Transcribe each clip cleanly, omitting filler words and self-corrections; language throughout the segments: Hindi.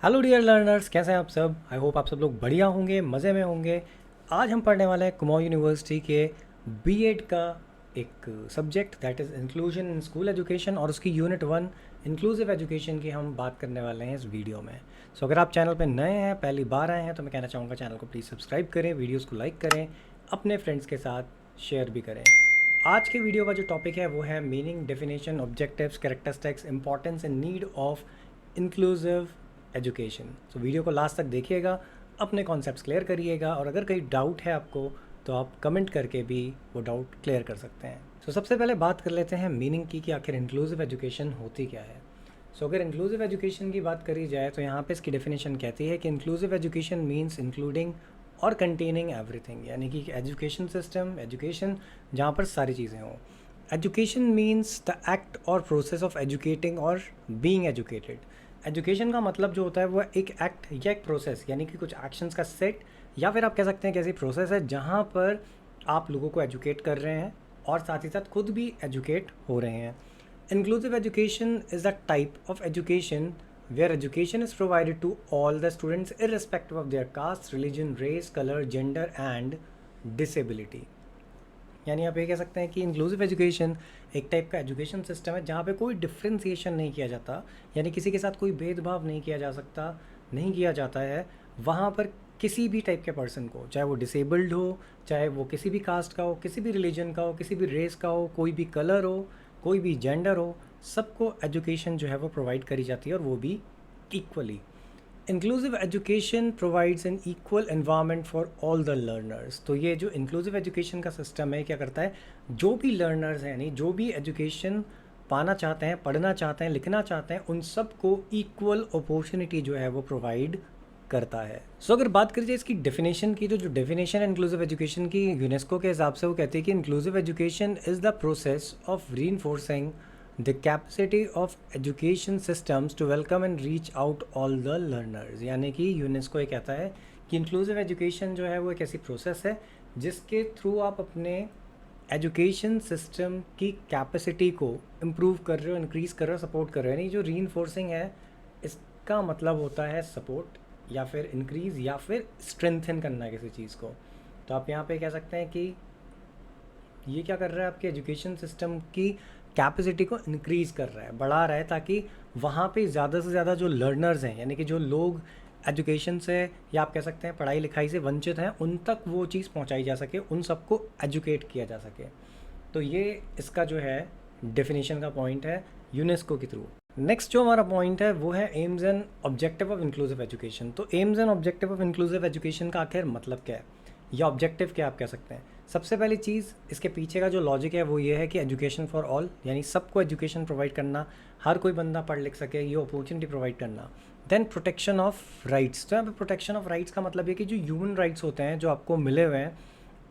हेलो डियर लर्नर्स, कैसे हैं आप सब। आई होप आप सब लोग बढ़िया होंगे, मज़े में होंगे। आज हम पढ़ने वाले हैं कुमाऊं यूनिवर्सिटी के बीएड का एक subject that is inclusion in school education, और उसकी यूनिट 1 इंक्लूसिव एजुकेशन की हम बात करने वाले हैं इस वीडियो में। सो अगर आप चैनल पर नए हैं, पहली बार आए हैं, तो मैं कहना चाहूँगा चैनल को प्लीज़ सब्सक्राइब करें, वीडियोज़ को लाइक करें, अपने फ्रेंड्स के साथ शेयर भी करें। आज के वीडियो का जो टॉपिक है वो है meaning, definition, objectives, characteristics, importance and need of inclusive education. So video को लास्ट तक देखिएगा, अपने कॉन्सेप्ट्स क्लियर करिएगा, और अगर कहीं डाउट है आपको तो आप कमेंट करके भी वो डाउट क्लियर कर सकते हैं। सो सबसे पहले बात कर लेते हैं मीनिंग की कि आखिर इंक्लूसिव एजुकेशन होती क्या है। सो अगर इंक्लूसिव एजुकेशन की बात करी जाए तो यहाँ पे इसकी डेफिनेशन कहती है कि इंक्लूसिव एजुकेशन मीन्स इंक्लूडिंग और कंटेनिंग एवरीथिंग, यानी कि एजुकेशन सिस्टम, एजुकेशन जहाँ पर सारी चीज़ें हों। एजुकेशन मीन्स द एक्ट और प्रोसेस ऑफ एजुकेटिंग और बीइंग एजुकेटेड। एजुकेशन का मतलब जो होता है वो एक एक्ट या एक प्रोसेस, यानी कि कुछ एक्शंस का सेट, या फिर आप कह सकते हैं कि ऐसी प्रोसेस है जहाँ पर आप लोगों को एजुकेट कर रहे हैं और साथ ही साथ खुद भी एजुकेट हो रहे हैं। Inclusive education is the type of education where education is provided to all the students irrespective of their caste, religion, race, colour, gender and disability. यानी आप ये कह सकते हैं कि इंक्लूसिव एजुकेशन एक टाइप का एजुकेशन सिस्टम है जहाँ पे कोई डिफ्रेंसिएशन नहीं किया जाता, यानी किसी के साथ कोई भेदभाव नहीं किया जा सकता, नहीं किया जाता है। वहाँ पर किसी भी टाइप के पर्सन को, चाहे वो डिसेबल्ड हो, चाहे वो किसी भी कास्ट का हो, किसी भी रिलीजन का हो, किसी भी रेस का हो, कोई भी कलर हो, कोई भी जेंडर हो, सबको एजुकेशन जो है वो प्रोवाइड करी जाती है, और वो भी equally. Inclusive education provides N equal environment for all the learners. तो ये जो इंक्लूसिव एजुकेशन का सिस्टम है क्या करता है, जो भी लर्नर्स हैं, यानी जो भी एजुकेशन पाना चाहते हैं, पढ़ना चाहते हैं, लिखना चाहते हैं, उन सबको इक्वल अपॉर्चुनिटी जो है वो प्रोवाइड करता है। सो अगर बात करी जाए इसकी डेफिनेशन की, तो जो डेफिनेशन है इंक्लूसिव एजुकेशन की यूनेस्को के हिसाब से, वो कहती है कि inclusive education is the process of reinforcing the capacity of education systems to welcome and reach out all the learners। यानी कि यूनेस्को ये कहता है कि इंक्लूसिव एजुकेशन जो है वो एक ऐसी प्रोसेस है जिसके थ्रू आप अपने एजुकेशन सिस्टम की कैपेसिटी को इम्प्रूव कर रहे हो, इंक्रीज़ कर रहे हो, सपोर्ट कर रहे हो। यानी जो रीइंफोर्सिंग है, इसका मतलब होता है सपोर्ट, या फिर इंक्रीज़, या फिर स्ट्रेंथन करना किसी चीज़ को। तो आप यहाँ पे कह सकते हैं कि ये क्या कर रहा है, आपके एजुकेशन सिस्टम की कैपेसिटी को इंक्रीज़ कर रहा है, बढ़ा रहा है, ताकि वहाँ पे ज़्यादा से ज़्यादा जो लर्नर्स हैं, यानी कि जो लोग एजुकेशन से, या आप कह सकते हैं पढ़ाई लिखाई से वंचित हैं, उन तक वो चीज़ पहुँचाई जा सके, उन सबको एजुकेट किया जा सके। तो ये इसका जो है डेफिनेशन का पॉइंट है यूनेस्को के थ्रू। नेक्स्ट जो हमारा पॉइंट है वो है aims and objective of inclusive education. तो aims and objective of inclusive education का आखिर मतलब क्या है, या ऑब्जेक्टिव क्या आप कह सकते हैं। सबसे पहली चीज़, इसके पीछे का जो लॉजिक है वो ये है कि एजुकेशन फॉर ऑल, यानी सबको एजुकेशन प्रोवाइड करना, हर कोई बंदा पढ़ लिख सके, ये अपॉर्चुनिटी प्रोवाइड करना। Then protection of rights. तो यहाँ पे प्रोटेक्शन ऑफ राइट्स का मतलब ये कि जो ह्यूमन राइट्स होते हैं जो आपको मिले हुए हैं,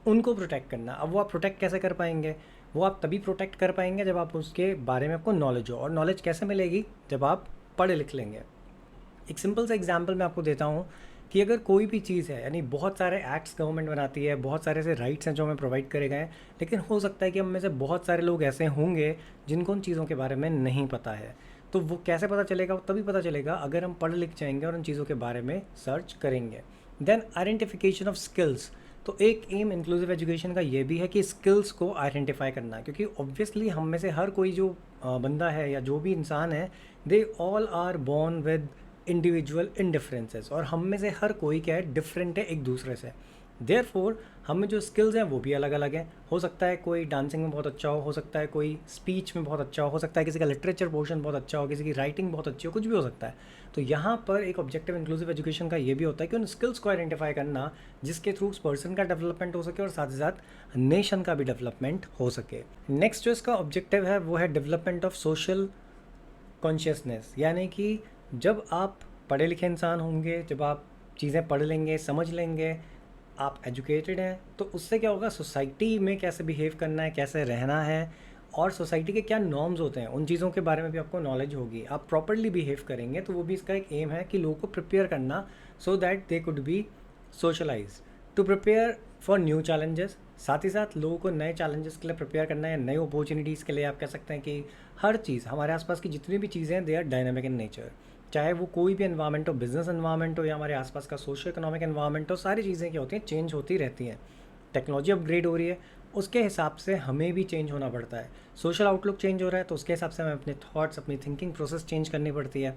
उनको प्रोटेक्ट करना। अब वो आप प्रोटेक्ट कैसे कर पाएंगे, वो आप तभी प्रोटेक्ट कर पाएंगे जब आप उसके बारे में आपको नॉलेज हो, और नॉलेज कैसे मिलेगी, जब आप पढ़ लिख लेंगे। एक सिंपल सा एग्जांपल मैं आपको देता हूँ कि अगर कोई भी चीज़ है, यानी बहुत सारे एक्ट्स गवर्नमेंट बनाती है, बहुत सारे ऐसे राइट्स हैं जो हमें प्रोवाइड करे गए हैं, लेकिन हो सकता है कि हम में से बहुत सारे लोग ऐसे होंगे जिनको उन चीज़ों के बारे में नहीं पता है। तो वो कैसे पता चलेगा, वो तभी पता चलेगा अगर हम पढ़ लिख जाएंगे और उन चीज़ों के बारे में सर्च करेंगे। Then identification of skills. तो एक एम इंक्लूसिव एजुकेशन का ये भी है कि स्किल्स को आइडेंटिफाई करना, क्योंकि ऑब्वियसली हम में से हर कोई जो बंदा है या जो भी इंसान है, they all are born with individual indifferences, और हम में से हर कोई क्या है, डिफरेंट है एक दूसरे से। देयरफॉर हम में जो स्किल्स हैं वो भी अलग अलग हैं। हो सकता है कोई डांसिंग में बहुत अच्छा हो सकता है कोई स्पीच में बहुत अच्छा हो सकता है किसी का लिटरेचर पोर्शन बहुत अच्छा हो, किसी की राइटिंग बहुत अच्छी हो, कुछ भी हो सकता है। तो यहाँ पर एक ऑब्जेक्टिव इंक्लूसिव एजुकेशन का ये भी होता है कि उन स्किल्स को आइडेंटिफाई करना जिसके थ्रू उस पर्सन का डेवलपमेंट हो सके और साथ ही साथ नेशन का भी डेवलपमेंट हो सके। नेक्स्ट जो इसका ऑब्जेक्टिव है वो है डेवलपमेंट ऑफ सोशल कॉन्शियसनेस। यानी कि जब आप पढ़े लिखे इंसान होंगे, जब आप चीज़ें पढ़ लेंगे, समझ लेंगे, आप एजुकेटेड हैं, तो उससे क्या होगा, सोसाइटी में कैसे बिहेव करना है, कैसे रहना है, और सोसाइटी के क्या नॉर्म्स होते हैं, उन चीज़ों के बारे में भी आपको नॉलेज होगी। आप प्रॉपरली बिहेव करेंगे, तो वो भी इसका एक एम है कि लोगों को प्रिपेयर करना, so that they could be socialise to prepare for new challenges. साथ ही साथ लोगों को नए चैलेंजेस के लिए प्रिपेयर करना है, नई अपॉर्चुनिटीज़ के लिए। आप कह सकते हैं कि हर चीज़, हमारे आसपास की जितनी भी चीज़ें हैं, they are dynamic in nature. चाहे वो कोई भी एनवायरनमेंट हो, बिजनेस एनवायरनमेंट हो या हमारे आसपास का सोशो इकोनॉमिक एनवायरनमेंट हो, सारी चीज़ें क्या होती हैं, चेंज होती रहती हैं। टेक्नोलॉजी अपग्रेड हो रही है, उसके हिसाब से हमें भी चेंज होना पड़ता है। सोशल आउटलुक चेंज हो रहा है तो उसके हिसाब से हमें अपने थॉट्स, अपनी थिंकिंग प्रोसेस चेंज करनी पड़ती है।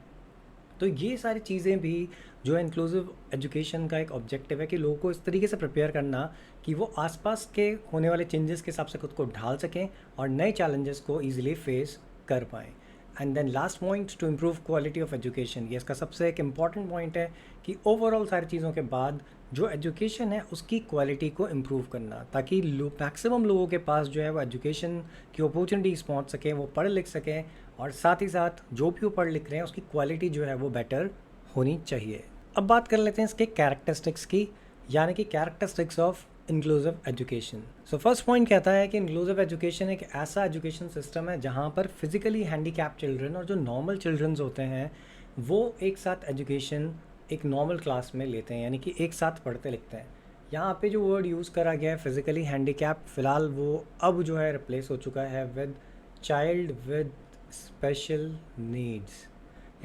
तो ये सारी चीज़ें भी जो है इंक्लूसिव एजुकेशन का एक ऑब्जेक्टिव है कि लोगों को इस तरीके से प्रिपेयर करना कि वो आसपास के होने वाले चेंजेस के हिसाब से खुद को ढाल सकें और नए चैलेंजेस को ईजिली फेस कर पाएँ। And then last point, to improve quality of education. ये इसका सबसे एक इम्पॉर्टेंट पॉइंट है कि ओवरऑल सारी चीज़ों के बाद जो एजुकेशन है उसकी क्वालिटी को इम्प्रूव करना, ताकि मैक्सिमम लोगों के पास जो है वो एजुकेशन की अपॉर्चुनिटीज़ पहुंच सकें, वो पढ़ लिख सकें, और साथ ही साथ जो भी वो पढ़ लिख रहे हैं उसकी क्वालिटी जो है वो बेटर होनी चाहिए। अब बात कर लेते हैं इसके कैरेक्टरिस्टिक्स की, यानी कि characteristics of inclusive education. So first point कहता है कि इंक्लूसिव एजुकेशन एक ऐसा एजुकेशन सिस्टम है जहाँ पर फिजिकली हैंडीकैप चिल्ड्रन और जो नॉर्मल चिल्ड्रंस होते हैं वो एक साथ एजुकेशन एक नॉर्मल क्लास में लेते हैं, यानी कि एक साथ पढ़ते लिखते हैं। यहाँ पे जो वर्ड यूज़ करा गया है फिजिकली हैंडीकैप, फ़िलहाल वो अब जो है रिप्लेस हो चुका है with child with special needs,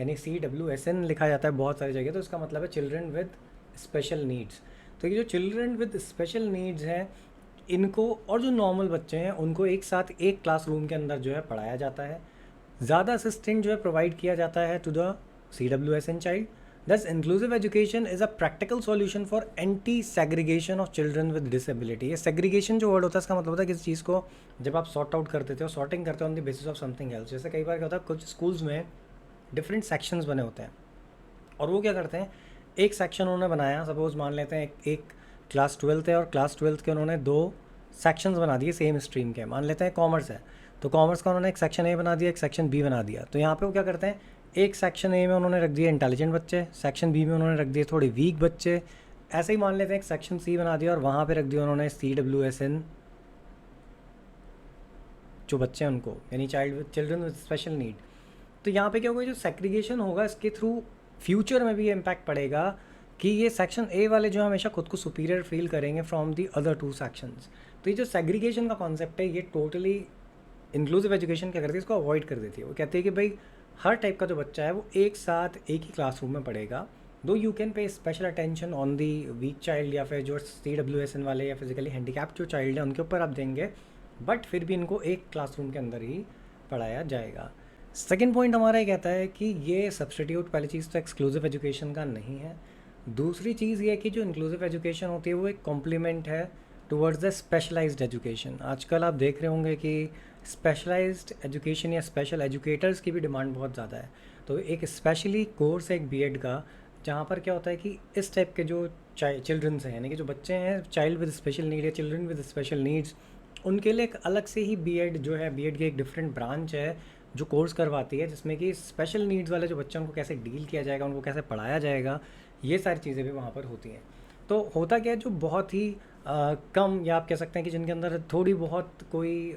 यानी CWSN लिखा जाता है बहुत सारी जगह, तो इसका मतलब है चिल्ड्रन विद स्पेशल नीड्स। तो ये जो चिल्ड्रन विद स्पेशल नीड्स हैं इनको और जो नॉर्मल बच्चे हैं उनको एक साथ एक क्लासरूम के अंदर जो है पढ़ाया जाता है। ज़्यादा असिस्टेंट जो है प्रोवाइड किया जाता है to the CWSN child. Thus, inclusive education is a practical solution for anti-segregation of children with disability। ये segregation जो वर्ड होता है इसका मतलब होता है किसी चीज़ को जब आप सॉर्ट आउट कर देते हो, सॉर्टिंग करते हो on the basis of something else. जैसे कई बार क्या होता है कुछ स्कूल्स में डिफरेंट सेक्शंस बने होते हैं और वो क्या करते हैं, एक सेक्शन उन्होंने बनाया, सपोज मान लेते हैं एक क्लास 12th है और क्लास 12th के उन्होंने 2 सेक्शंस बना दिए सेम स्ट्रीम के। मान लेते हैं कॉमर्स है तो कॉमर्स का उन्होंने एक सेक्शन ए बना दिया, एक सेक्शन बी बना दिया। तो यहाँ पे वो क्या करते हैं, एक सेक्शन ए में उन्होंने रख दिए इंटेलिजेंट बच्चे, सेक्शन बी में उन्होंने रख दिए थोड़े वीक बच्चे। ऐसे ही मान लेते हैं एक सेक्शन सी बना दिया और वहाँ पे रख दिया उन्होंने CWSN जो बच्चे हैं उनको, यानी चिल्ड्रन विद स्पेशल नीड। तो यहाँ पे क्या होगा, जो सेग्रीगेशन होगा इसके थ्रू फ्यूचर में भी ये इम्पैक्ट पड़ेगा कि ये सेक्शन ए वाले जो हमेशा खुद को सुपीरियर फील करेंगे फ्रॉम दी अदर 2 सेक्शंस। तो ये जो सेग्रीगेशन का कॉन्सेप्ट है ये टोटली इंक्लूसिव एजुकेशन क्या करती है, इसको अवॉइड कर देती है। वो कहती है कि भाई हर टाइप का जो बच्चा है वो एक साथ एक ही क्लासरूम में पढ़ेगा। Though you can pay special attention on the weak child या फिर जो CWSN वाले या फिजिकली हैंडीकैप्ड जो चाइल्ड है उनके ऊपर आप देंगे, बट फिर भी इनको एक क्लासरूम के अंदर ही पढ़ाया जाएगा। सेकेंड पॉइंट हमारा ये कहता है कि ये सब्सटीट्यूट, पहली चीज़ तो एक्सक्लूसिव एजुकेशन का नहीं है। दूसरी चीज़ ये है कि जो इंक्लूसिव एजुकेशन होती है वो एक कॉम्प्लीमेंट है टुवर्ड्स द स्पेशलाइज्ड एजुकेशन। आजकल आप देख रहे होंगे कि स्पेशलाइज्ड एजुकेशन या स्पेशल एजुकेटर्स की भी डिमांड बहुत ज़्यादा है। तो एक स्पेशली कोर्स है एक B.Ed का, जहाँ पर क्या होता है कि इस टाइप के जो चिल्ड्रंस हैं, यानी कि जो बच्चे हैं चाइल्ड विद स्पेशल नीड या चिल्ड्रन विद स्पेशल नीड्स, उनके लिए एक अलग से ही B.Ed जो है, B.Ed की एक डिफरेंट ब्रांच है जो कोर्स करवाती है, जिसमें कि स्पेशल नीड्स वाले जो बच्चे हैं उनको कैसे डील किया जाएगा, उनको कैसे पढ़ाया जाएगा, ये सारी चीज़ें भी वहाँ पर होती हैं। तो होता क्या है, जो बहुत ही कम या आप कह सकते हैं कि जिनके अंदर थोड़ी बहुत कोई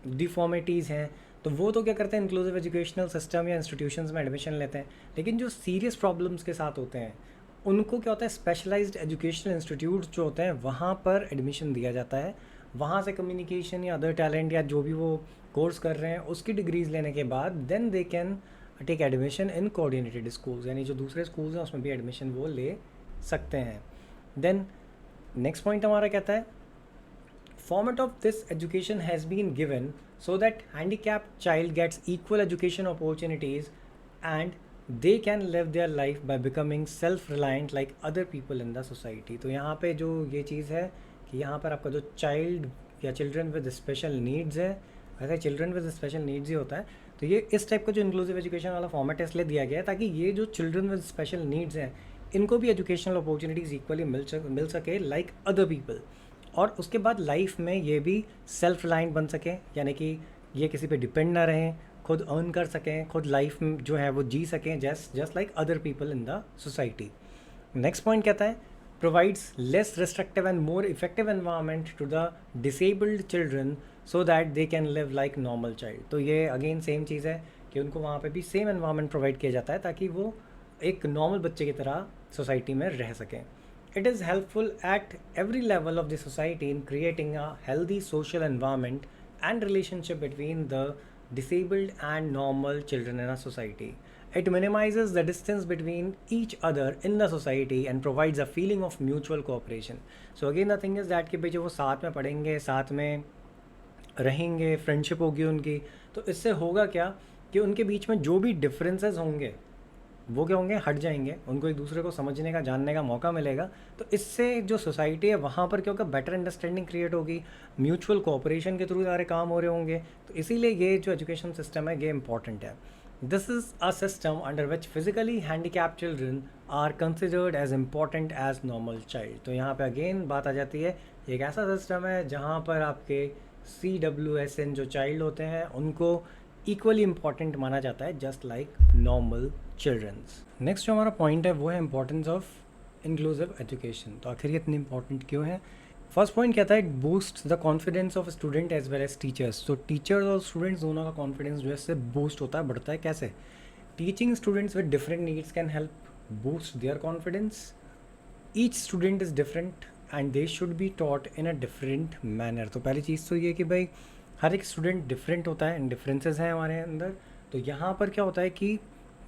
डिफॉर्मिटीज़ हैं, तो वो तो क्या करते हैं इंक्लूसिव एजुकेशनल सिस्टम या इंस्टीट्यूशंस में एडमिशन लेते हैं। लेकिन जो सीरियस प्रॉब्लम्स के साथ होते हैं उनको क्या होता है, स्पेशलाइज्ड एजुकेशनल इंस्टीट्यूट जो होते हैं वहाँ पर एडमिशन दिया जाता है। वहाँ से कम्युनिकेशन या अदर टैलेंट या जो भी वो कोर्स कर रहे हैं उसकी डिग्रीज़ लेने के बाद then they can take admission in coordinated schools, यानी जो दूसरे स्कूल्स हैं उसमें भी एडमिशन वो ले सकते हैं। देन नेक्स्ट पॉइंट हमारा कहता है, format of this education has been given so that handicapped child gets equal education opportunities and they can live their life by becoming self-reliant like other people in the society। तो यहाँ पे जो ये चीज़ है कि यहाँ पर आपका जो चाइल्ड या चिल्ड्रन विद स्पेशल नीड्स है, वैसे चिल्ड्रन विद स्पेशल नीड्स ही होता है। तो ये इस टाइप का जो इंक्लूसिव एजुकेशन वाला फॉर्मेट इसलिए दिया गया है ताकि ये जो चिल्ड्रन विद स्पेशल नीड्स हैं इनको भी एजुकेशनल अपॉर्चुनिटीज़ इक्वली मिल सके लाइक अदर पीपल, और उसके बाद लाइफ में ये भी सेल्फ रिलायंट बन सकें, यानी कि ये किसी पे डिपेंड ना रहें, खुद अर्न कर सकें, खुद लाइफ में जो है वो जी सकें just like other people in the society. Next point कहता है, provides less restrictive and more effective environment to the disabled children so that they can live like normal child. तो ये अगेन सेम चीज़ है कि उनको वहाँ पे भी सेम एनवायरनमेंट प्रोवाइड किया जाता है ताकि वो एक नॉर्मल बच्चे की तरह सोसाइटी में रह सकें। It is helpful at every level of the society in creating a healthy social environment and relationship between the disabled and normal children in a society। It minimizes the distance between each other in the society and provides a feeling of mutual cooperation. So again the thing is that कि भाई जो वो साथ में पढ़ेंगे, साथ में रहेंगे, फ्रेंडशिप होगी उनकी, तो इससे होगा क्या कि उनके बीच में जो भी डिफरेंसेस होंगे वो क्या होंगे, हट जाएंगे, उनको एक दूसरे को समझने का, जानने का मौका मिलेगा। तो इससे जो सोसाइटी है वहाँ पर क्या होगा, बेटर अंडरस्टैंडिंग क्रिएट होगी, म्यूचुअल कोऑपरेशन के थ्रू सारे काम हो रहे होंगे। तो इसीलिए ये जो एजुकेशन सिस्टम है ये इंपॉर्टेंट है। This is a system under which physically handicap children are considered as important as normal child. तो यहाँ पे अगेन बात आ जाती है, एक ऐसा सिस्टम है जहाँ पर आपके CWSN जो चाइल्ड होते हैं उनको इक्वली इम्पॉर्टेंट माना जाता है, just like normal childrens. Next जो हमारा पॉइंट है वो है इंपॉर्टेंस ऑफ इंक्लूसिव एजुकेशन। तो आखिर ये इतनी इंपॉर्टेंट क्यों है? फर्स्ट पॉइंट कहता है, it boost the confidence of student as well as teachers. तो टीचर्स और स्टूडेंट्स दोनों का कॉन्फिडेंस जो है इससे बूस्ट होता है, बढ़ता है। कैसे? Teaching students with different needs can help boost their confidence. Each student is different and they should be taught in a different manner. तो पहली चीज़ तो ये कि भाई हर एक स्टूडेंट डिफरेंट होता है एंड डिफरेंसेस हैं हमारे अंदर। तो यहाँ पर क्या होता है कि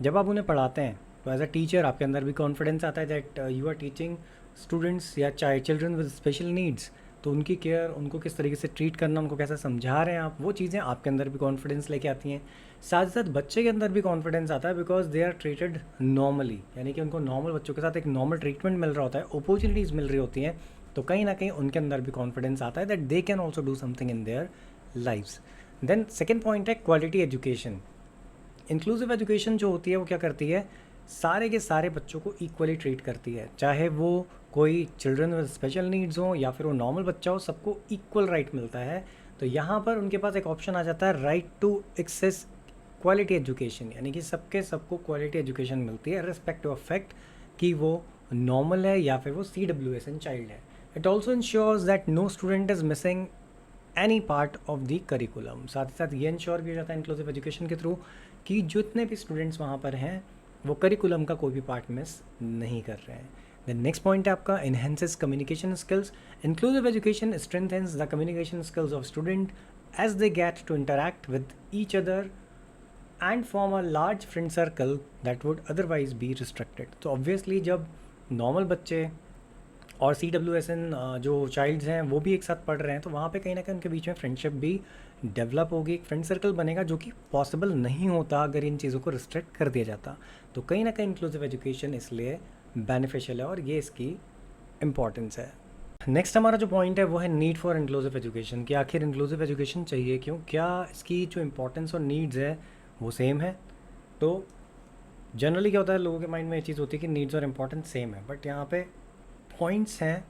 जब आप उन्हें पढ़ाते हैं तो एज अ टीचर आपके अंदर भी कॉन्फिडेंस आता है that you are teaching students या चिल्ड्रन विद स्पेशल नीड्स। तो उनकी केयर, उनको किस तरीके से ट्रीट करना, उनको कैसे समझा रहे हैं आप, वो चीज़ें आपके अंदर भी कॉन्फिडेंस लेके आती हैं। साथ ही साथ बच्चे के अंदर भी कॉन्फिडेंस आता है because they are treated normally, यानी कि उनको नॉर्मल बच्चों के साथ एक नॉर्मल ट्रीटमेंट मिल रहा होता है, अपॉर्चुनिटीज़ मिल रही होती हैं। तो कहीं ना कहीं उनके अंदर भी कॉन्फिडेंस आता है that they can also do something in their lifes. Then second point है क्वालिटी एजुकेशन। इंक्लूसिव एजुकेशन जो होती है वो क्या करती है, सारे के सारे बच्चों को इक्वली ट्रीट करती है, चाहे वो कोई चिल्ड्रन विद स्पेशल नीड्स हो या फिर वो नॉर्मल बच्चा हो, सबको इक्वल राइट मिलता है। तो यहाँ पर उनके पास एक ऑप्शन आ जाता है, right to access quality education, यानी कि सबको क्वालिटी एजुकेशन मिलती है रिस्पेक्टिव ऑफ फैक्ट कि वो नॉर्मल है या फिर वो CWSN चाइल्ड है। It also ensures that no student is missing any part of the curriculum. साथ ही साथ ये इंश्योर भी हो जाता है इंक्लूसिव एजुकेशन के थ्रू कि जितने भी स्टूडेंट्स वहाँ पर हैं वो करिकुलम का कोई भी पार्ट मिस नहीं कर रहे हैं। द नेक्स्ट पॉइंट है आपका, enhances communication skills. Inclusive education strengthens the communication skills of student as they get to interact with each other and form a large friend circle that would otherwise be restricted. तो ऑब्वियसली जब नॉर्मल बच्चे और CWSN जो चाइल्ड्स हैं वो भी एक साथ पढ़ रहे हैं तो वहाँ पे कहीं ना कहीं उनके बीच में फ्रेंडशिप भी डेवलप होगी, एक फ्रेंड सर्कल बनेगा, जो कि पॉसिबल नहीं होता अगर इन चीज़ों को रिस्ट्रिक्ट कर दिया जाता। तो कहीं ना कहीं इंक्लूसिव एजुकेशन इसलिए बेनिफिशियल है और ये इसकी इम्पॉर्टेंस है। नेक्स्ट हमारा जो पॉइंट है वो है नीड फॉर इंक्लूसिव एजुकेशन, कि आखिर इंक्लूसिव एजुकेशन चाहिए क्यों, क्या इसकी जो इम्पोर्टेंस और नीड्स है वो सेम है। तो जनरली क्या होता है, लोगों के माइंड में ये चीज़ होती है कि नीड्स और इम्पोर्टेंस सेम है, बट यहाँ पे पॉइंट्स हैं,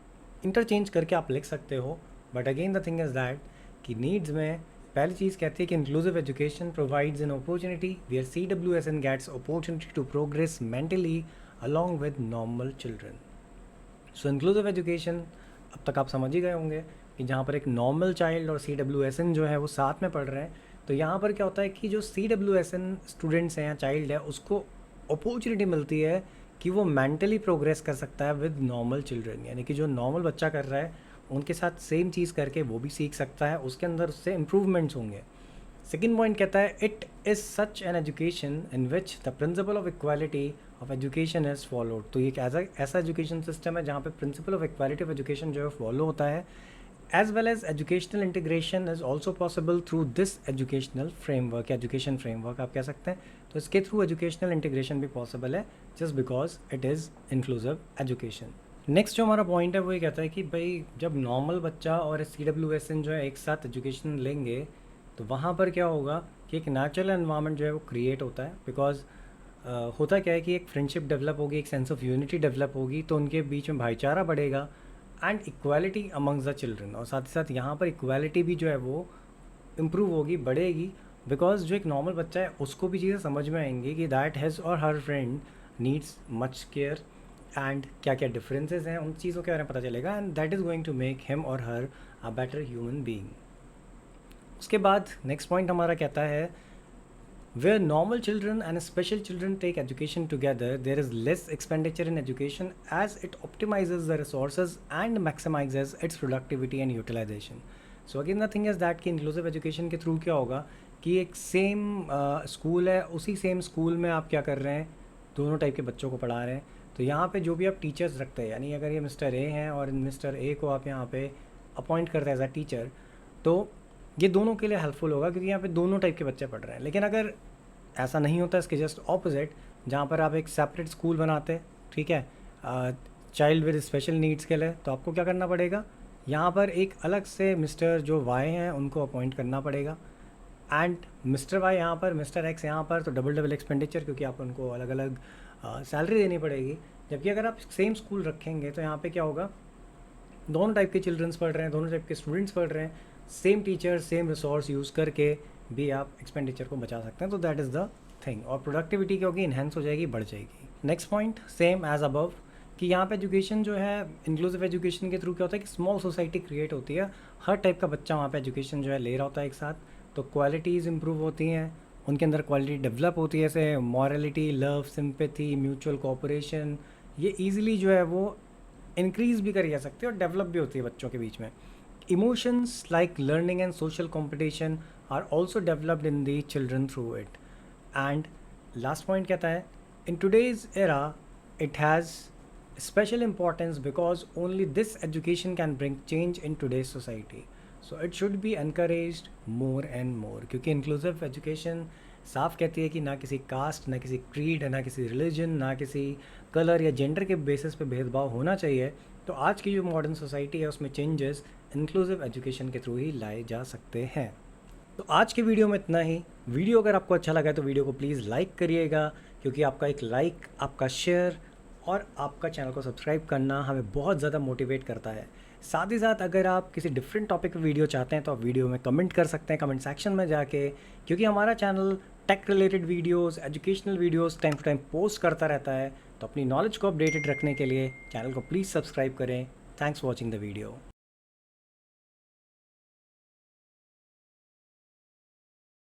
इंटरचेंज करके आप लिख सकते हो। But again the thing is that कि नीड्स में पहली चीज़ कहती है कि inclusive education provides an opportunity where CWSN gets opportunity to progress mentally along with normal children. So inclusive education अब तक आप समझ ही गए होंगे कि जहाँ पर एक नॉर्मल चाइल्ड और CWSN जो है वो साथ में पढ़ रहे हैं, तो यहाँ पर क्या होता है कि जो CWSN स्टूडेंट्स हैं या चाइल्ड है उसको अपॉर्चुनिटी मिलती है कि वो मेंटली प्रोग्रेस कर सकता है विद नॉर्मल चिल्ड्रन, यानी कि जो नॉर्मल बच्चा कर रहा है उनके साथ सेम चीज़ करके वो भी सीख सकता है, उसके अंदर उससे इम्प्रूवमेंट्स होंगे। सेकेंड पॉइंट कहता है, it is such an education in which the principle of equality of education is followed. तो ये एक ऐसा एजुकेशन सिस्टम है जहाँ पे principle of equality of education जो है फॉलो होता है, as well as educational integration is also possible through this educational framework, education framework आप कह सकते हैं। तो इसके थ्रू एजुकेशनल इंटीग्रेशन भी पॉसिबल है just because it is inclusive education. Next जो हमारा पॉइंट है वो ये कहता है कि भाई जब नॉर्मल बच्चा और CWSN जो है एक साथ एजुकेशन लेंगे तो वहाँ पर क्या होगा कि एक नेचुरल एनवायरनमेंट जो है वो क्रिएट होता है। बिकॉज होता क्या है कि एक फ्रेंडशिप डेवलप होगी, एक सेंस ऑफ यूनिटी डेवलप होगी, तो उनके बीच में भाईचारा बढ़ेगा and equality amongst the children. और साथ ही साथ यहाँ पर इक्वालिटी भी जो है वो इम्प्रूव होगी, बढ़ेगी, बिकॉज जो एक नॉर्मल बच्चा है उसको भी चीज़ें समझ में आएंगी कि दैट हैज़ और हर friend needs much care and क्या क्या डिफरेंसेस हैं उन चीज़ों के बारे में पता चलेगा, and that is going to make him or her a better human being. उसके बाद नेक्स्ट पॉइंट हमारा कहता है, where normal children and special children take education together, there is less expenditure in education as it optimizes the resources and maximizes its productivity and utilization. So again the thing is that कि इंक्लूसिव एजुकेशन के थ्रू क्या होगा कि एक सेम स्कूल है, उसी सेम स्कूल में आप क्या कर रहे हैं, दोनों टाइप के बच्चों को पढ़ा रहे हैं। तो यहाँ पे जो भी आप टीचर्स रखते हैं, यानी अगर ये मिस्टर ए हैं और मिस्टर ए को आप यहाँ पे अपॉइंट करते हैं एज अ टीचर, तो ये दोनों के लिए हेल्पफुल होगा क्योंकि यहाँ पे दोनों टाइप के बच्चे पढ़ रहे हैं। लेकिन अगर ऐसा नहीं होता, इसके जस्ट ऑपोजिट, जहाँ पर आप एक सेपरेट स्कूल बनाते हैं, ठीक है, चाइल्ड विद स्पेशल नीड्स के लिए, तो आपको क्या करना पड़ेगा, यहाँ पर एक अलग से मिस्टर जो वाई हैं उनको अपॉइंट करना पड़ेगा, एंड मिस्टर वाई यहाँ पर, मिस्टर एक्स यहाँ पर, तो डबल डबल एक्सपेंडिचर, क्योंकि आपको उनको अलग अलग सैलरी देनी पड़ेगी। जबकि अगर आप सेम स्कूल रखेंगे तो यहाँ पे क्या होगा, दोनों टाइप के चिल्ड्रंस पढ़ रहे हैं, दोनों टाइप के स्टूडेंट्स पढ़ रहे हैं, same teacher same resource use करके भी आप एक्सपेंडिचर को बचा सकते हैं। तो दैट इज़ द थिंग, और प्रोडक्टिविटी क्या होगी, इन्हेंस हो जाएगी, बढ़ जाएगी। Next point same as above, कि यहाँ पे एजुकेशन जो है, इंक्लूसिव एजुकेशन के थ्रू क्या होता है कि स्मॉल सोसाइटी क्रिएट होती है, हर टाइप का बच्चा वहाँ पे एजुकेशन जो है ले रहा होता है एक साथ, तो क्वालिटीज़ इंप्रूव होती हैं, उनके अंदर क्वालिटी डेवलप होती है, जैसे morality, love, sympathy, mutual cooperation, ये ईजिली जो है वो इंक्रीज़ भी करी जा सकती है और डेवलप भी होती है बच्चों के बीच में। Emotions like learning and social competition are also developed in the children through it. And last point कहता है, in today's era it has special importance because only this education can bring change in today's society, so it should be encouraged more and more, क्योंकि इंक्लूसिव एजुकेशन साफ कहती है कि ना किसी कास्ट, ना किसी क्रीड, ना किसी रिलीजन, ना किसी कलर या जेंडर के बेसिस पे भेदभाव होना चाहिए। तो आज की जो मॉडर्न सोसाइटी है उसमें चेंजेस इंक्लूसिव एजुकेशन के थ्रू ही लाए जा सकते हैं। तो आज के वीडियो में इतना ही। वीडियो अगर आपको अच्छा लगा तो वीडियो को प्लीज़ लाइक करिएगा, क्योंकि आपका एक लाइक, आपका शेयर और आपका चैनल को सब्सक्राइब करना हमें बहुत ज़्यादा मोटिवेट करता है। साथ ही साथ अगर आप किसी डिफरेंट टॉपिक पे वीडियो चाहते हैं तो आप वीडियो में कमेंट कर सकते हैं कमेंट सेक्शन में जाके, क्योंकि हमारा channel tech related videos, educational videos time to time post करता रहता है। तो अपनी नॉलेज को अपडेटेड रखने के लिए चैनल को प्लीज़ सब्सक्राइब करें। Thanks for watching the video.